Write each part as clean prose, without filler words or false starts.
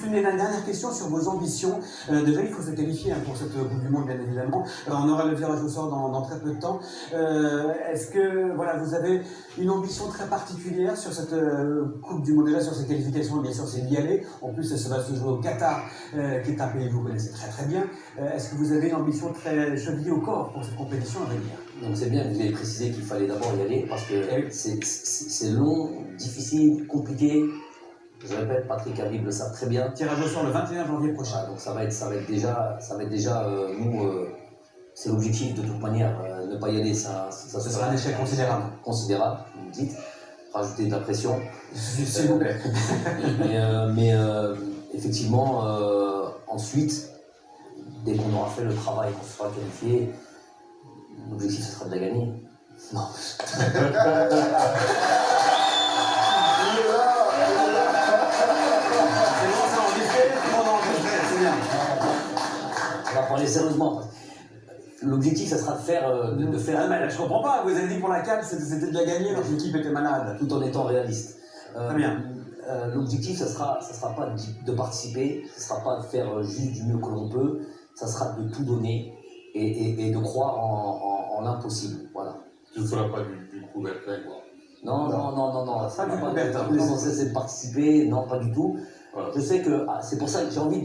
une dernière question sur vos ambitions. Déjà, il faut se qualifier pour cette Coupe du Monde, bien évidemment. On aura le tirage au sort dans très peu de temps. Est-ce que voilà, vous avez une ambition très particulière sur cette Coupe du Monde, déjà sur ces qualifications, bien sûr, c'est d'y aller. En plus, ça va se jouer au Qatar, qui est un pays que vous connaissez très très bien. Est-ce que vous avez une ambition très chevillée au corps pour cette compétition à venir? Donc c'est bien que vous avez précisé qu'il fallait d'abord y aller parce que c'est long, difficile, compliqué. Je répète, Patrick Habib le savent très bien. Tirage au sort le 21 janvier prochain. Voilà, donc ça va être déjà nous, c'est l'objectif de toute manière. Ne pas y aller, ça sera un échec considérable. Considérable, vous me dites. Rajouter de la pression. S'il vous plaît. mais effectivement, ensuite, dès qu'on aura fait le travail, qu'on sera qualifié, l'objectif ce sera de la gagner. Non. On va parler sérieusement. L'objectif, ça sera de faire. Ah, mais je comprends pas, vous avez dit que pour la CAN, c'était de la gagner, alors l'équipe était malade. Tout en étant réaliste. Très bien. L'objectif, ça sera pas de participer, ça sera pas de faire juste du mieux que l'on peut, ça sera de tout donner et de croire en l'impossible. Voilà. Tu ne feras pas du couvercle, quoi. Non. Pas c'est de participer, non, pas du tout. Voilà. Je sais que c'est pour ça que j'ai envie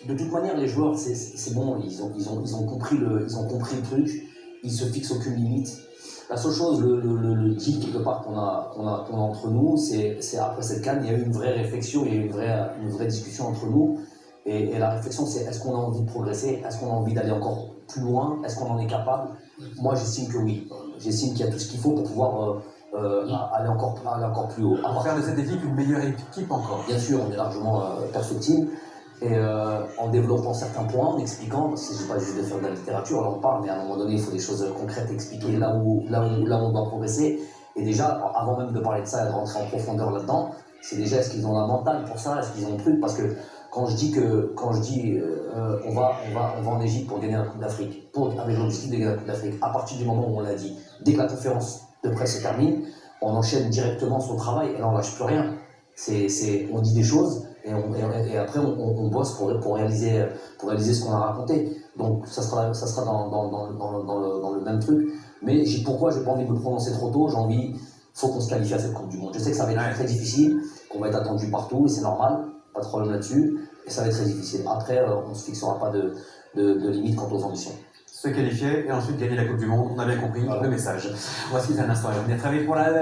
de toute manière, les joueurs, c'est bon, ils ont compris le truc, ils se fixent aucune limite. La seule chose, le deal quelque part qu'on a entre nous, c'est après cette CAN, il y a eu une vraie réflexion, il y a eu une vraie discussion entre nous. Et la réflexion, c'est est-ce qu'on a envie de progresser, est-ce qu'on a envie d'aller encore plus loin, est-ce qu'on en est capable? Moi, j'estime que oui. J'estime qu'il y a tout ce qu'il faut pour pouvoir aller encore plus haut. Pour faire de cette équipe une meilleure équipe encore. Bien sûr, on est largement perfectible. Et en développant certains points, en expliquant, parce que c'est pas juste de faire de la littérature, on en parle, mais à un moment donné, il faut des choses concrètes, expliquer là où on doit progresser. Et déjà, avant même de parler de ça et de rentrer en profondeur là-dedans, c'est déjà est-ce qu'ils ont la mentale pour ça, est-ce qu'ils ont le truc, parce que quand je dis on va en Égypte pour gagner la Coupe d'Afrique, avec l'objectif de gagner la Coupe d'Afrique, à partir du moment où on l'a dit, dès que la conférence de presse se termine, on enchaîne directement son travail et là on lâche plus rien. On dit des choses et après on bosse pour réaliser ce qu'on a raconté. Donc ça sera dans le même truc. Mais pourquoi j'ai pas envie de me prononcer trop tôt? Faut qu'on se qualifie à cette Coupe du Monde. Je sais que ça va être très difficile, qu'on va être attendu partout et c'est normal, pas de problème là-dessus. Et ça va être très difficile. Après, on ne se fixera pas de limite quant aux ambitions. Se qualifier et ensuite gagner la Coupe du Monde, on a bien compris le message. On va se quitter un instant et revenir très vite pour la